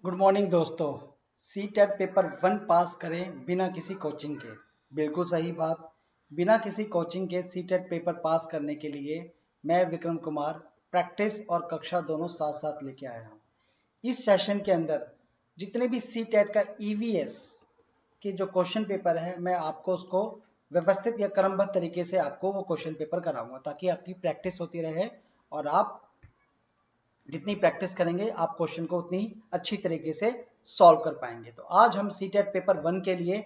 Good morning दोस्तों। C TET paper 1 पास करें बिना किसी कोचिंग के। बिल्कुल सही बात। बिना किसी कोचिंग के सी टेट पेपर पास करने के लिए मैं विक्रम कुमार प्रैक्टिस और कक्षा दोनों साथ साथ लेके आया हूँ। इस सेशन के अंदर जितने भी सी टेट का ईवीएस के जो क्वेश्चन पेपर है, मैं आपको उसको व्यवस्थित या क्रमबद्ध तरीके से आपको वो क्वेश्चन पेपर कराऊंगा ताकि आपकी प्रैक्टिस होती रहे और आप जितनी प्रैक्टिस करेंगे आप क्वेश्चन को उतनी अच्छी तरीके से सॉल्व कर पाएंगे। तो आज हम सी टेट पेपर 1 के लिए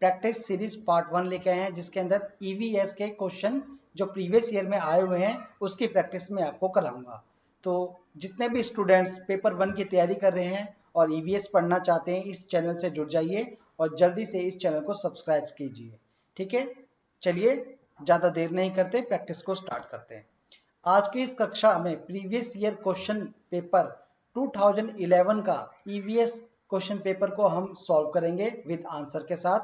प्रैक्टिस सीरीज पार्ट 1 लेके आए हैं, जिसके अंदर ईवीएस के क्वेश्चन जो प्रीवियस ईयर में आए हुए हैं उसकी प्रैक्टिस में आपको कराऊंगा। तो जितने भी स्टूडेंट्स पेपर 1 की तैयारी कर रहे हैं और ईवीएस पढ़ना चाहते हैं, इस चैनल से जुड़ जाइए और जल्दी से इस चैनल को सब्सक्राइब कीजिए। ठीक है, चलिए ज़्यादा देर नहीं करते, प्रैक्टिस को स्टार्ट करते हैं। आज की इस कक्षा में प्रीवियस ईयर क्वेश्चन पेपर 2011 का ईवीएस क्वेश्चन पेपर को हम सॉल्व करेंगे विद आंसर के साथ,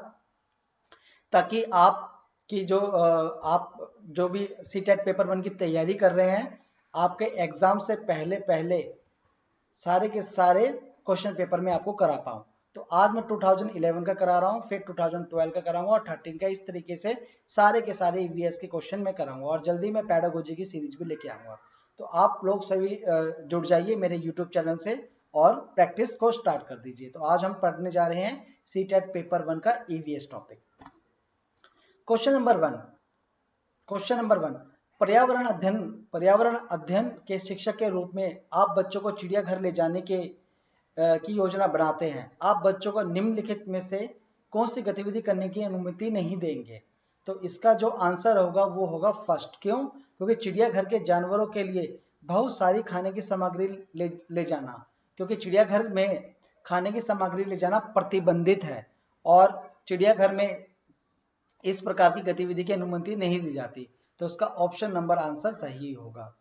ताकि आप जो भी सी टेट पेपर 1 की तैयारी कर रहे हैं, आपके एग्जाम से पहले पहले सारे के सारे क्वेश्चन पेपर में आपको करा पाऊँ। तो आज मैं 2011 का करा रहा हूँ, फिर 2012 का कराऊंगा और 13 का। इस तरीके से सारे के सारे ईवीएस के क्वेश्चन मैं कराऊंगा और जल्दी मैं पैडागोजी की सीरीज भी लेके आऊंगा। तो आप लोग सभी जुड़ जाइए मेरे यूट्यूब चैनल से और प्रैक्टिस को स्टार्ट कर दीजिए। तो आज हम पढ़ने जा रहे हैं सी टेट पेपर 1 का ईवीएस टॉपिक। क्वेश्चन नंबर 1 पर्यावरण अध्ययन के शिक्षक के रूप में आप बच्चों को चिड़ियाघर ले जाने की योजना बनाते हैं। आप बच्चों को निम्नलिखित में से कौन सी गतिविधि करने की अनुमति नहीं देंगे? तो इसका जो आंसर होगा वो होगा फर्स्ट। क्यों? क्योंकि चिड़ियाघर के जानवरों के लिए बहुत सारी खाने की सामग्री ले जाना, क्योंकि चिड़ियाघर में खाने की सामग्री ले जाना प्रतिबंधित है और चिड़ियाघर में इस प्रकार की गतिविधि की अनुमति नहीं दी जाती। तो उसका ऑप्शन नंबर आंसर सही होगा।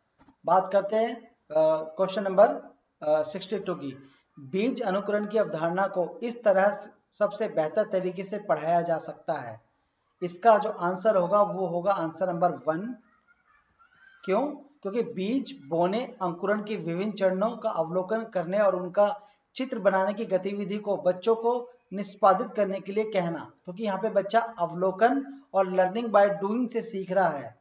बात करते हैं क्वेश्चन नंबर 62 की। बीज अनुकरण की अवधारणा को इस तरह सबसे बेहतर तरीके से पढ़ाया जा सकता है। इसका जो आंसर होगा वो होगा आंसर नंबर 1। क्यों? क्योंकि बीज बोने अंकुरण की विभिन्न चरणों का अवलोकन करने और उनका चित्र बनाने की गतिविधि को बच्चों को निष्पादित करने के लिए कहना, क्योंकि यहाँ पे बच्चा अवलोकन और लर्निंग बाय डूइंग से सीख रहा है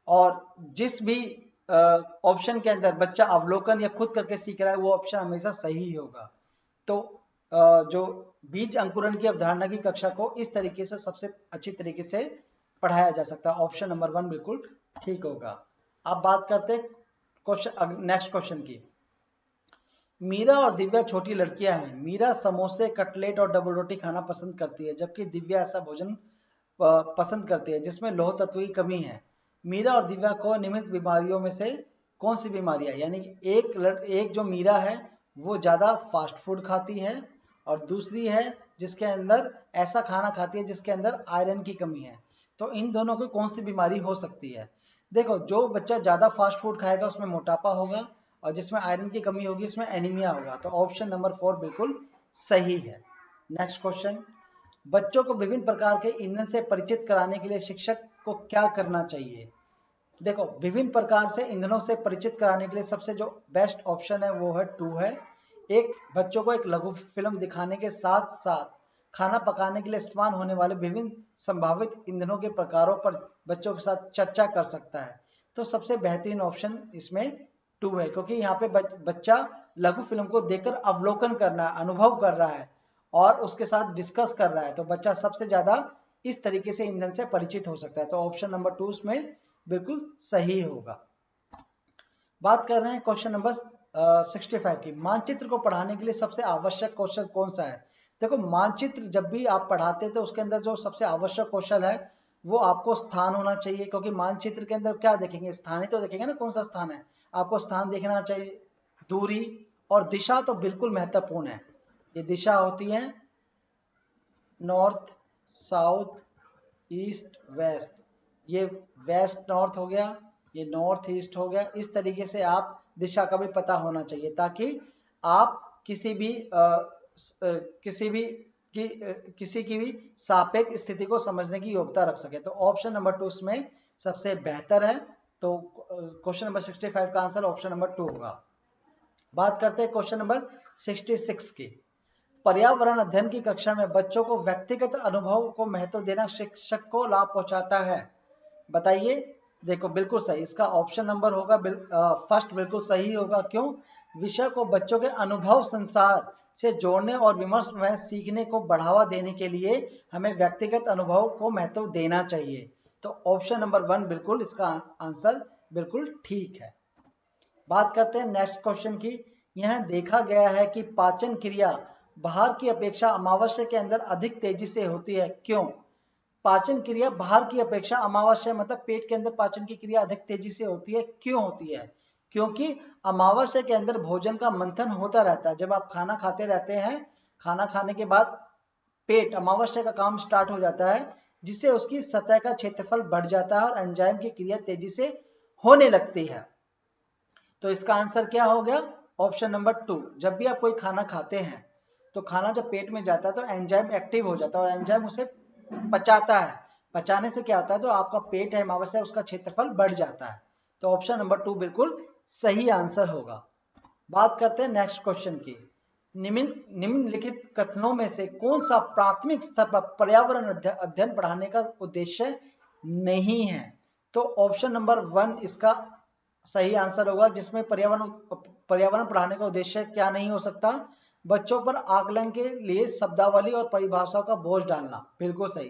और जिस भी ऑप्शन के अंदर बच्चा अवलोकन या खुद करके सीख रहा है वो ऑप्शन हमेशा सही होगा। तो जो बीज अंकुरण की अवधारणा की कक्षा को इस तरीके से सबसे अच्छी तरीके से पढ़ाया जा सकता है। ऑप्शन नंबर 1 बिल्कुल ठीक होगा। अब बात करते क्वेश्चन नेक्स्ट क्वेश्चन की। मीरा और दिव्या छोटी लड़कियां हैं। मीरा समोसे, कटलेट और डबल रोटी खाना पसंद करती है, जबकि दिव्या ऐसा भोजन पसंद करती है जिसमें लौह तत्व की कमी है। मीरा और दिव्या को निम्नलिखित बीमारियों में से कौन सी बीमारी है? यानी एक जो मीरा है वो ज़्यादा फास्ट फूड खाती है और दूसरी है जिसके अंदर ऐसा खाना खाती है जिसके अंदर आयरन की कमी है। तो इन दोनों को कौन सी बीमारी हो सकती है? देखो, जो बच्चा ज़्यादा फास्ट फूड खाएगा उसमें मोटापा होगा और जिसमें आयरन की कमी होगी उसमें एनीमिया होगा। तो ऑप्शन नंबर 4 बिल्कुल सही है। Next question. बच्चों को विभिन्न प्रकार के ईंधन से परिचित कराने के लिए शिक्षक को क्या करना चाहिए? देखो, विभिन्न प्रकार से ईंधनों से परिचित कराने के लिए सबसे जो बेस्ट ऑप्शन है वो है 2 है। एक, बच्चों को एक लघु फिल्म दिखाने के साथ साथ खाना पकाने के लिए इस्तेमाल होने वाले विभिन्न संभावित ईंधनों के प्रकारों पर बच्चों के साथ चर्चा कर सकता है। तो सबसे बेहतरीन ऑप्शन इसमें 2 है, क्योंकि यहाँ पे बच्चा लघु फिल्म को देखकर अवलोकन कर रहा है, अनुभव कर रहा है और उसके साथ डिस्कस कर रहा है। तो बच्चा सबसे ज्यादा इस तरीके से ईंधन से परिचित हो सकता है। तो ऑप्शन नंबर 2 उसमें बिल्कुल सही होगा। बात कर रहे हैं क्वेश्चन नंबर 65 की। मानचित्र को पढ़ाने के लिए सबसे आवश्यक कौशल कौन सा है? देखो, मानचित्र जब भी आप पढ़ाते हैं तो उसके अंदर जो सबसे आवश्यक कौशल है वो आपको स्थान होना चाहिए, क्योंकि मानचित्र के अंदर क्या देखेंगे? स्थान ही तो देखेंगे ना, कौन सा स्थान है। आपको स्थान देखना चाहिए। दूरी और दिशा तो बिल्कुल महत्वपूर्ण है। ये दिशा होती है नॉर्थ, साउथ, ईस्ट, वेस्ट। ये वेस्ट नॉर्थ हो गया, ये नॉर्थ ईस्ट हो गया। इस तरीके से आप दिशा का भी पता होना चाहिए ताकि आप किसी की भी सापेक्ष स्थिति को समझने की योग्यता रख सके। तो ऑप्शन नंबर 2 उसमें सबसे बेहतर है। तो क्वेश्चन नंबर 65 का आंसर ऑप्शन नंबर 2 होगा। बात करते हैं क्वेश्चन नंबर 66 की। पर्यावरण अध्ययन की कक्षा में बच्चों को व्यक्तिगत अनुभव को महत्व देना शिक्षक को लाभ पहुंचाता है? बताइए। देखो बिल्कुल सही, इसका ऑप्शन नंबर होगा फर्स्ट बिल्कुल सही होगा। क्यों? विषय को बच्चों के अनुभव संसार से जोड़ने और विमर्श में सीखने को बढ़ावा देने के लिए हमें व्यक्तिगत अनुभव को महत्व देना चाहिए। तो ऑप्शन नंबर 1 बिल्कुल इसका आंसर बिल्कुल ठीक है। बात करते हैं नेक्स्ट क्वेश्चन की। यह देखा गया है कि पाचन क्रिया बाहर की अपेक्षा अमावस्या के अंदर अधिक तेजी से होती है। क्यों? पाचन क्रिया बाहर की अपेक्षा अमावस्या मतलब पेट के अंदर पाचन की क्रिया अधिक तेजी से होती है। क्यों होती है? क्योंकि अमावस्या के अंदर भोजन का मंथन होता रहता है। जब आप खाना खाते रहते हैं, खाना खाने के बाद पेट अमावस्या का काम स्टार्ट हो जाता है, जिससे उसकी सतह का क्षेत्रफल बढ़ जाता है और एंजाइम की क्रिया तेजी से होने लगती है। तो इसका आंसर क्या हो गया? Option number 2। जब भी आप कोई खाना खाते हैं तो खाना जब पेट में जाता है तो एंजाइम एक्टिव हो जाता है और एंजाइम उसे पचाता है। पचाने से क्या होता है, तो आपका पेट है अमावस्या उसका क्षेत्रफल बढ़ जाता है। तो ऑप्शन नंबर 2 बिल्कुल सही आंसर होगा। बात करते हैं नेक्स्ट क्वेश्चन की। निम्नलिखित कथनों में से कौन सा प्राथमिक स्तर पर पर्यावरण अध्ययन पढ़ाने का उद्देश्य नहीं है? तो ऑप्शन नंबर 1 इसका सही आंसर होगा, जिसमें पर्यावरण पढ़ाने का उद्देश्य क्या नहीं हो सकता? बच्चों पर आकलन के लिए शब्दावली और परिभाषाओं का बोझ डालना। बिल्कुल सही।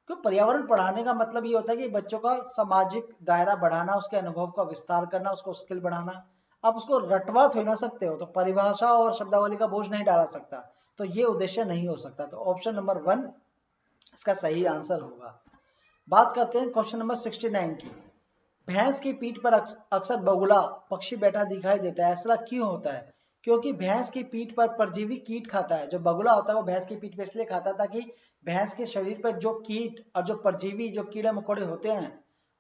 तो पर्यावरण पढ़ाने का मतलब ये होता है कि बच्चों का सामाजिक दायरा बढ़ाना, उसके अनुभव का विस्तार करना, उसको स्किल बढ़ाना। आप उसको रटवा थोड़ी ना सकते हो, तो परिभाषा और शब्दावली का बोझ नहीं डाला सकता, तो ये उद्देश्य नहीं हो सकता। तो ऑप्शन नंबर 1 इसका सही आंसर होगा। बात करते हैं क्वेश्चन नंबर 69 की। भैंस की पीठ पर अक्सर बगुला पक्षी बैठा दिखाई देता है, ऐसा क्यों होता है? क्योंकि भैंस की पीठ पर परजीवी कीट खाता है। जो बगुला होता है वो भैंस की पीठ पर इसलिए खाता है ताकि भैंस के शरीर पर जो कीट और जो परजीवी जो कीड़े मकोड़े होते हैं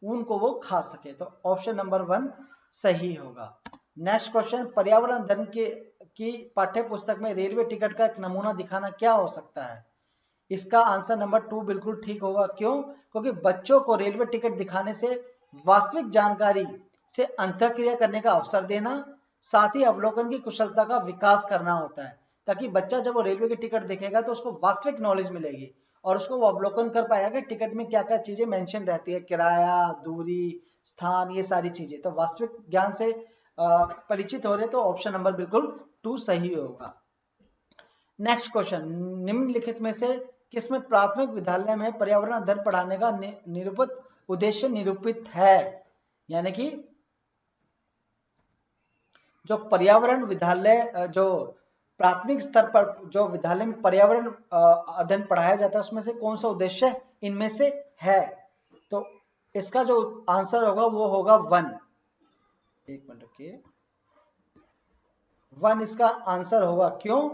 उनको वो खा सके। तो ऑप्शन नंबर 1 सही होगा। नेक्स्ट क्वेश्चन, पर्यावरण अध्ययन की पाठ्य पुस्तक में रेलवे टिकट का एक नमूना दिखाना क्या हो सकता है? इसका आंसर नंबर 2 बिल्कुल ठीक होगा। क्यों? क्योंकि बच्चों को रेलवे टिकट दिखाने से वास्तविक जानकारी से अंतःक्रिया करने का अवसर देना, साथ ही अवलोकन की कुशलता का विकास करना होता है, ताकि बच्चा जब वो रेलवे की टिकट देखेगा तो उसको वास्तविक नॉलेज मिलेगी और उसको वो अवलोकन कर पाएगा कि टिकट में क्या क्या चीजें मेंशन रहती है, किराया, दूरी, स्थान, ये सारी चीजें। तो वास्तविक ज्ञान से परिचित हो रहे, तो ऑप्शन नंबर बिल्कुल 2 सही होगा। नेक्स्ट क्वेश्चन, निम्नलिखित में से किसमें प्राथमिक विद्यालय में पर्यावरण अध्ययन पढ़ाने का निरूपित उद्देश्य निरूपित है? यानी कि जो पर्यावरण विद्यालय जो प्राथमिक स्तर पर जो विद्यालय में पर्यावरण अध्ययन पढ़ाया जाता है उसमें से कौन सा उद्देश्य इनमें से है? तो इसका जो आंसर होगा वो होगा 1। एक मिनट रुकिए, 1 इसका आंसर होगा। क्यों?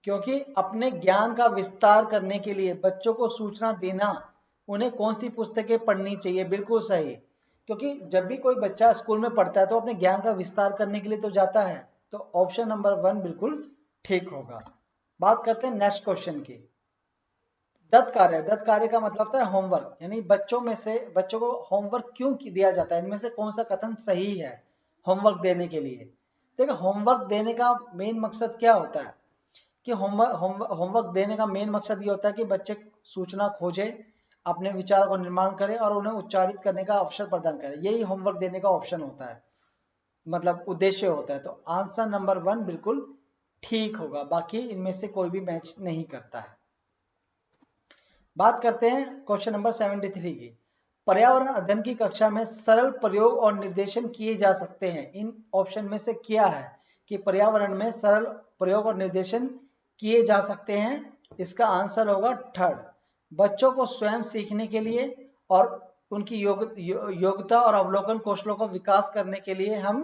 क्योंकि अपने ज्ञान का विस्तार करने के लिए बच्चों को सूचना देना, उन्हें कौन सी पुस्तकें पढ़नी चाहिए। बिल्कुल सही। क्योंकि जब भी कोई बच्चा स्कूल में पढ़ता है तो अपने ज्ञान का विस्तार करने के लिए तो जाता है। तो ऑप्शन नंबर 1 बिल्कुल ठीक होगा। बात करते हैं नेक्स्ट क्वेश्चन की। दत्त कार्य का मतलब होता है होमवर्क, यानी बच्चों को होमवर्क क्यों दिया जाता है? इनमें से कौन सा कथन सही है होमवर्क देने के लिए? देखो, होमवर्क देने का मेन मकसद क्या होता है कि होमवर्क देने का मेन मकसद ये होता है कि बच्चे सूचना खोजे, अपने विचार को निर्माण करें और उन्हें उच्चारित करने का अवसर प्रदान करें। यही होमवर्क देने का ऑप्शन होता है, मतलब उद्देश्य होता है। तो आंसर नंबर 1 बिल्कुल ठीक होगा, बाकी इनमें से कोई भी मैच नहीं करता है। बात करते हैं क्वेश्चन नंबर 73 की। पर्यावरण अध्ययन की कक्षा में सरल प्रयोग और निर्देशन किए जा सकते हैं। इन ऑप्शन में से क्या है कि पर्यावरण में सरल प्रयोग और निर्देशन किए जा सकते हैं? इसका आंसर होगा 3rd, बच्चों को स्वयं सीखने के लिए और उनकी योग्यता और अवलोकन कौशलों को विकास करने के लिए हम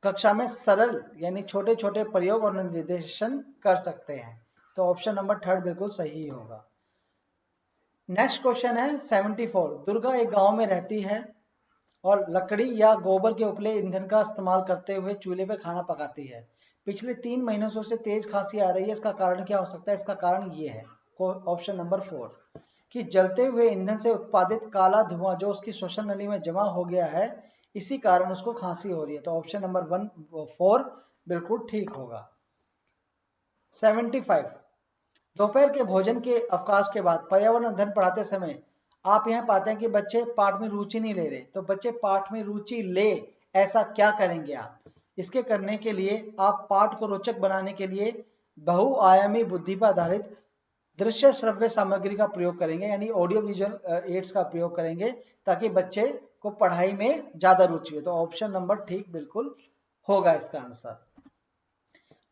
कक्षा में सरल यानी छोटे छोटे प्रयोग और निर्देशन कर सकते हैं। तो ऑप्शन नंबर 3rd बिल्कुल सही होगा। नेक्स्ट क्वेश्चन है 74। दुर्गा एक गांव में रहती है और लकड़ी या गोबर के उपले ईंधन का इस्तेमाल करते हुए चूल्हे पर खाना पकाती है। पिछले 3 महीनों से उसे तेज खांसी आ रही है, इसका कारण क्या हो सकता है? इसका कारण ये है, ऑप्शन नंबर 4, कि जलते हुए ईंधन से उत्पादित काला धुआं जो उसकी श्वसन नली में जमा हो गया है, इसी कारण उसको खांसी हो रही है। तो ऑप्शन नंबर 4 बिल्कुल ठीक होगा। 75, दोपहर के भोजन के अवकाश के बाद पर्यावरण अध्ययन पढ़ाते समय आप यहाँ पाते हैं कि बच्चे पाठ में रुचि नहीं ले रहे, तो बच्चे पाठ में रुचि ले, ऐसा क्या करेंगे आप? इसके करने के लिए आप पाठ को रोचक बनाने के लिए बहुआयामी बुद्धि पर आधारित दृश्य श्रव्य सामग्री का प्रयोग करेंगे, यानी ऑडियो विजुअल एड्स का प्रयोग करेंगे, ताकि बच्चे को पढ़ाई में ज्यादा रुचि हो। तो ऑप्शन नंबर ठीक बिल्कुल होगा इसका आंसर।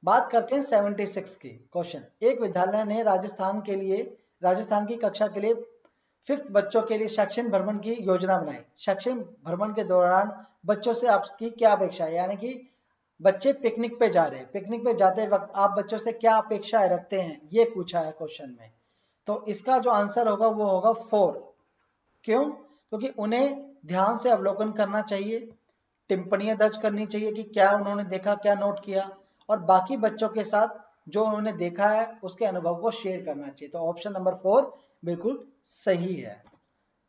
बात करते हैं 76 की क्वेश्चन। एक विद्यालय ने राजस्थान की कक्षा के लिए 5th बच्चों के लिए शैक्षणिक भ्रमण की योजना बनाई। शैक्षणिक भ्रमण के दौरान बच्चों से आपकी क्या अपेक्षा है, यानी कि बच्चे पिकनिक पे जा रहे हैं, पिकनिक पे जाते वक्त आप बच्चों से क्या अपेक्षाएं रखते हैं, ये पूछा है क्वेश्चन में। तो इसका जो आंसर होगा वो होगा 4। क्यों? क्योंकि उन्हें ध्यान से अवलोकन करना चाहिए, टिप्पणियां दर्ज करनी चाहिए कि क्या उन्होंने देखा, क्या नोट किया, और बाकी बच्चों के साथ जो उन्होंने देखा है उसके अनुभव को शेयर करना चाहिए। तो ऑप्शन नंबर 4 बिल्कुल सही है।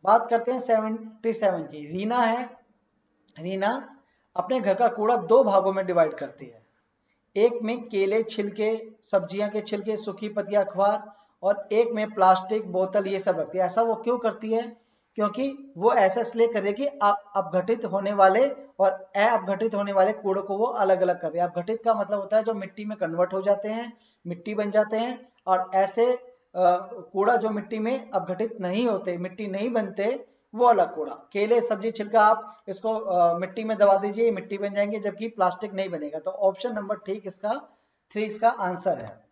बात करते हैं 77 की। रीना है, रीना अपने घर का कूड़ा 2 भागों में डिवाइड करती है। एक में केले, छिलके, सब्जियां के छिलके, सूखी पत्तियां, अखबार, और एक में प्लास्टिक, बोतल, ये सब रखती है। ऐसा वो क्यों करती है? क्योंकि वो ऐसा इसलिए करे कि अपघटित होने वाले और अपघटित होने वाले कूड़े को वो अलग अलग करे। अपघटित का मतलब होता है जो मिट्टी में कन्वर्ट हो जाते हैं, मिट्टी बन जाते हैं, और ऐसे कूड़ा जो मिट्टी में अपघटित नहीं होते, मिट्टी नहीं बनते, वो अलग कूड़ा। केले, सब्जी, छिलका आप इसको मिट्टी में दबा दीजिए, मिट्टी बन जाएंगे, जबकि प्लास्टिक नहीं बनेगा। तो ऑप्शन नंबर ठीक इसका 3 इसका आंसर है।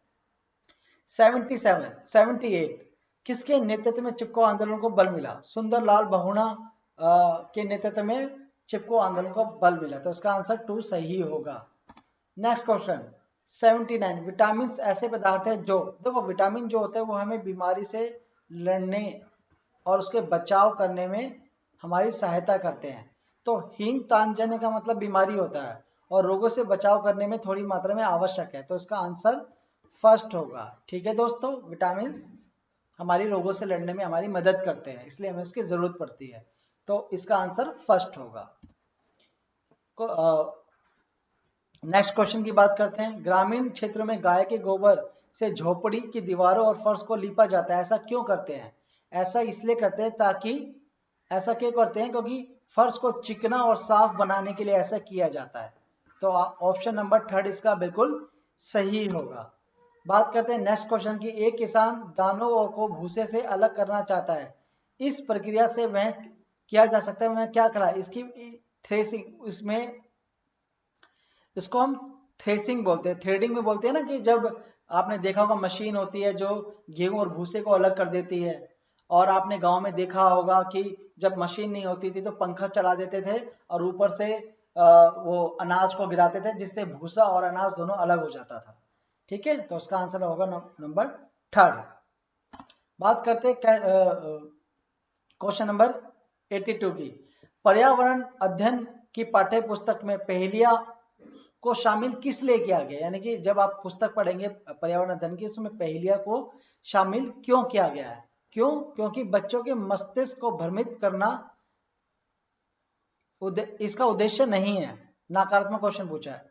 78 किसके नेतृत्व में चिपको आंदोलन को बल मिला? सुंदरलाल बहुगुणा के नेतृत्व में चिपको आंदोलन को बल मिला। तो इसका आंसर 2 सही होगा। नेक्स्ट क्वेश्चन 79, विटामिन ऐसे पदार्थ है जो, देखो विटामिन जो होते हैं वो हमें बीमारी से लड़ने और उसके बचाव करने में हमारी सहायता करते हैं। तो हींग तांजन्य का मतलब बीमारी होता है और रोगों से बचाव करने में थोड़ी मात्रा में आवश्यक है। तो इसका आंसर फर्स्ट होगा। ठीक है दोस्तों, विटामिन हमारी रोगों से लड़ने में हमारी मदद करते हैं, इसलिए हमें उसकी जरूरत पड़ती है। तो इसका आंसर फर्स्ट होगा। नेक्स्ट क्वेश्चन की बात करते हैं। ग्रामीण क्षेत्रों में गाय के गोबर से झोपड़ी की दीवारों और फर्श को लीपा जाता है, ऐसा क्यों करते हैं? ऐसा इसलिए करते हैं ऐसा क्यों करते हैं क्योंकि फर्श को चिकना और साफ बनाने के लिए ऐसा किया जाता है। तो ऑप्शन नंबर 3 इसका बिल्कुल सही होगा। बात करते हैं नेक्स्ट क्वेश्चन की। एक किसान दानों को भूसे से अलग करना चाहता है, इस प्रक्रिया से वह किया जा सकता है, वह क्या करा? इसकी थ्रेसिंग, इसमें इसको हम थ्रेसिंग बोलते हैं, थ्रेडिंग में बोलते हैं ना, कि जब आपने देखा होगा मशीन होती है जो गेहूं और भूसे को अलग कर देती है। और आपने गांव में देखा होगा कि जब मशीन नहीं होती थी तो पंखा चला देते थे और ऊपर से वो अनाज को गिराते थे, जिससे भूसा और अनाज दोनों अलग हो जाता था। ठीक है, तो उसका आंसर होगा नंबर 3। बात करते हैं क्वेश्चन नंबर 82 की। पर्यावरण अध्ययन की पाठ्य पुस्तक में पहेलियां को शामिल किस लिए किया गया? यानी कि जब आप पुस्तक पढ़ेंगे पर्यावरण अध्ययन की, उसमें पहेलियां को शामिल क्यों किया गया है? क्यों? क्योंकि बच्चों के मस्तिष्क को भ्रमित करना इसका उद्देश्य नहीं है। नकारात्मक क्वेश्चन पूछा है।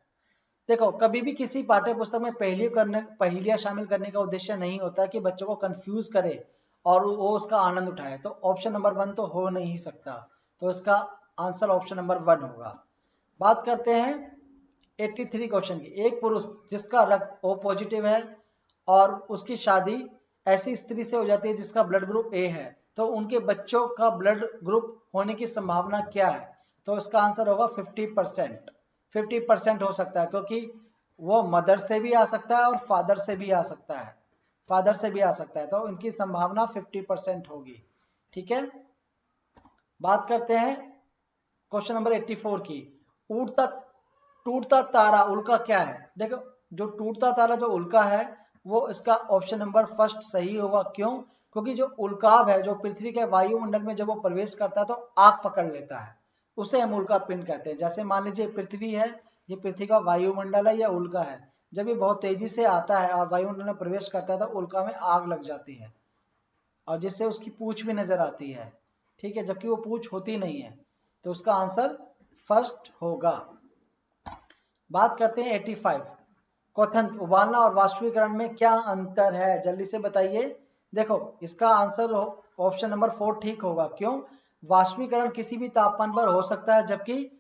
देखो, कभी भी किसी पाठ्य पुस्तक में पहेलियां शामिल करने का उद्देश्य नहीं होता कि बच्चों को कंफ्यूज करे और वो उसका आनंद उठाए। तो ऑप्शन नंबर 1 तो हो नहीं सकता। तो इसका आंसर ऑप्शन नंबर 1 होगा। बात करते हैं 83 क्वेश्चन की। एक पुरुष जिसका रक्त O पॉजिटिव है और उसकी शादी ऐसी स्त्री से हो जाती है जिसका ब्लड ग्रुप A है, तो उनके बच्चों का ब्लड ग्रुप होने की संभावना क्या है? तो इसका आंसर होगा 50%। 50% हो सकता है, क्योंकि वो मदर से भी आ सकता है और फादर से भी आ सकता है, फादर से भी आ सकता है। तो इनकी संभावना 50% होगी। ठीक है, बात करते हैं क्वेश्चन नंबर 84 की। टूटता तारा उल्का क्या है? देखो, जो टूटता तारा जो उल्का है वो इसका ऑप्शन नंबर फर्स्ट सही होगा। क्यों? क्योंकि जो उल्काब है, जो पृथ्वी के वायुमंडल में जब वो प्रवेश करता है तो आग पकड़ लेता है, उसे हम उल्का पिंड कहते हैं। जैसे मान लीजिए पृथ्वी है, ये पृथ्वी का वायुमंडल है या उल्का है, जब ये बहुत तेजी से आता है और वायुमंडल में प्रवेश करता है तो उल्का में आग लग जाती है और जिससे उसकी पूंछ भी नजर आती है। ठीक है, जबकि वो पूंछ होती नहीं है। तो उसका आंसर फर्स्ट होगा। बात करते हैं 85, क्वथन उबालना और वाष्पीकरण में क्या अंतर है, जल्दी से बताइए। देखो इसका आंसर ऑप्शन नंबर 4 ठीक होगा। क्यों? वाष्पीकरण किसी भी तापमान पर हो सकता है, जबकि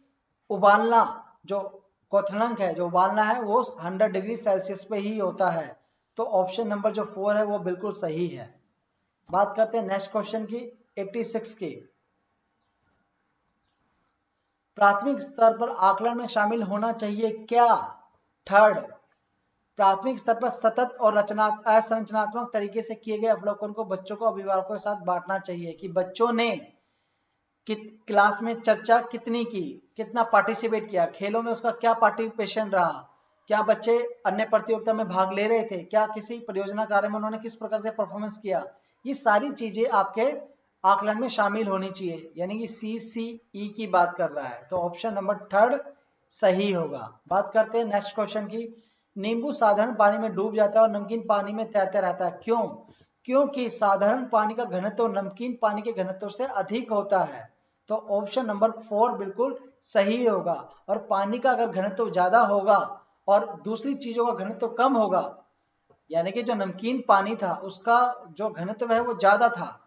उबालना जो क्वथनांक है, जो उबालना है, वो 100 डिग्री सेल्सियस पे ही होता है। तो ऑप्शन नंबर जो 4 है वो बिल्कुल सही है। बात करते हैं नेक्स्ट क्वेश्चन की, 86 की। प्राथमिक स्तर पर आकलन में शामिल होना चाहिए क्या? थर्ड, प्राथमिक स्तर पर सतत और असंरचनात्मक तरीके से किए गए अवलोकन को बच्चों को अभिभावकों के साथ बांटना चाहिए, कि बच्चों ने क्लास में चर्चा कितनी की, कितना पार्टिसिपेट किया, खेलों में उसका क्या पार्टिसिपेशन रहा, क्या बच्चे अन्य प्रतियोगिता में भाग ले रहे थे, क्या किसी परियोजना कार्य में उन्होंने किस प्रकार से परफॉर्मेंस किया। ये सारी चीजें आपके आकलन में शामिल होनी चाहिए, यानी कि CCE की बात कर रहा है। तो ऑप्शन नंबर 3 सही होगा। बात करते हैं नेक्स्ट क्वेश्चन की। नींबू साधारण पानी में डूब जाता है और नमकीन पानी में तैरता रहता है, क्यों? क्योंकि साधारण पानी का घनत्व नमकीन पानी के घनत्व से अधिक होता है। तो ऑप्शन नंबर 4 बिल्कुल सही होगा। और पानी का अगर घनत्व ज्यादा होगा और दूसरी चीजों का घनत्व कम होगा, यानी कि जो नमकीन पानी था उसका जो घनत्व है वो ज्यादा था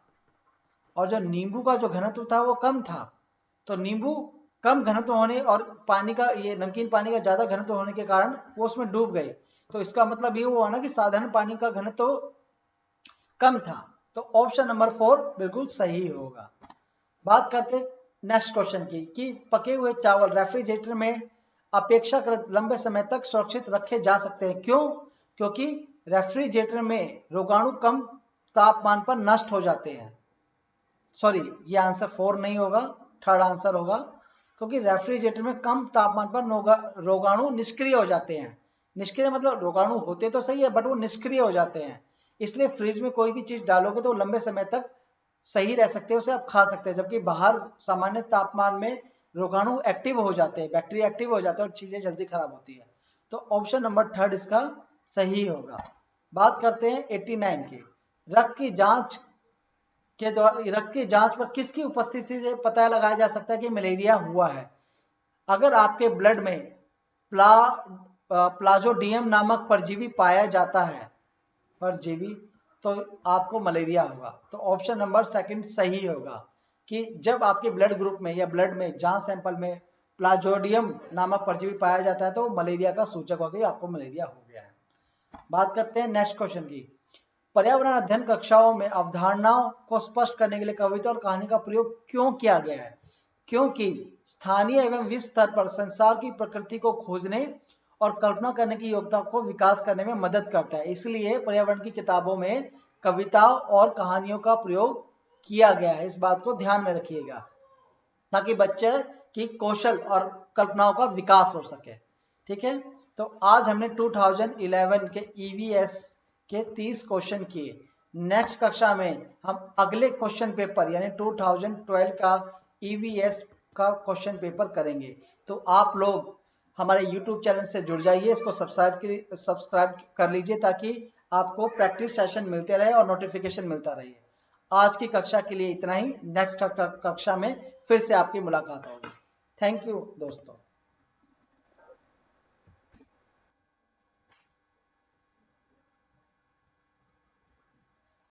और जो नींबू का जो घनत्व था वो कम था, तो नींबू कम घनत्व होने और पानी का, ये नमकीन पानी का ज्यादा घनत्व होने के कारण वो उसमें डूब गए। तो इसका मतलब ये हुआ ना कि साधारण पानी का घनत्व कम था। तो ऑप्शन नंबर 4 बिल्कुल सही होगा। बात करते नेक्स्ट क्वेश्चन की, कि पके हुए चावल रेफ्रिजरेटर में अपेक्षाकृत लंबे समय तक सुरक्षित रखे जा सकते हैं, क्यों? क्योंकि रेफ्रिजरेटर में रोगाणु कम तापमान पर नष्ट हो जाते हैं। सॉरी, ये आंसर 4 नहीं होगा, थर्ड आंसर होगा, क्योंकि रेफ्रिजरेटर में कम तापमान पर रोगाणु निष्क्रिय हो जाते हैं। निष्क्रिय मतलब रोगाणु होते तो सही है बट वो निष्क्रिय हो जाते हैं। इसलिए फ्रिज में कोई भी चीज डालोगे तो लंबे समय तक सही रह सकते हैं, उसे आप खा सकते हैं, जबकि बाहर सामान्य तापमान में रोगाणु एक्टिव हो जाते हैं, बैक्टीरिया एक्टिव हो जाते हैं और चीजें जल्दी खराब होती है। तो ऑप्शन नंबर 3 इसका सही होगा। बात करते हैं 89 की। रक्त की जांच के द्वारा रक्त की जांच पर किसकी उपस्थिति से पता लगाया जा सकता है कि मलेरिया हुआ है? अगर आपके ब्लड में प्लाज्मोडियम नामक परजीवी पाया जाता है, परजीवी, तो आपको मलेरिया होगा। तो ऑप्शन नंबर 2 सही होगा, कि जब आपके ब्लड ग्रुप में या ब्लड में जांच सैंपल में प्लाज्मोडियम नामक परजीवी पाया जाता है तो मलेरिया का सूचक होगा कि आपको मलेरिया हो गया है। बात करते हैं नेक्स्ट क्वेश्चन की। पर्यावरण अध्ययन कक्षाओं में अवधारणाओं को स्पष्ट करने के लिए कविता और कहानी का प्रयोग क्यों किया गया है? क्योंकि स्थानीय एवं विश्व स्तर पर संसार की प्रकृति को खोजने और कल्पना करने की योग्यता को विकास करने में मदद करता है, इसलिए पर्यावरण की किताबों में कविताओं और कहानियों का प्रयोग किया गया है। इस बात को ध्यान में रखिएगा ताकि बच्चे की कौशल और कल्पनाओं का विकास हो सके। ठीक है, तो आज हमने 2011 के EVS के 30 क्वेश्चन किए। नेक्स्ट कक्षा में हम अगले क्वेश्चन पेपर यानी 2012 का EVS का क्वेश्चन पेपर करेंगे। तो आप लोग हमारे YouTube चैनल से जुड़ जाइए, इसको सब्सक्राइब कर लीजिए ताकि आपको प्रैक्टिस सेशन मिलते रहे और नोटिफिकेशन मिलता रहे। आज की कक्षा के लिए इतना ही, नेक्स्ट कक्षा में फिर से आपकी मुलाकात होगी। थैंक यू दोस्तों।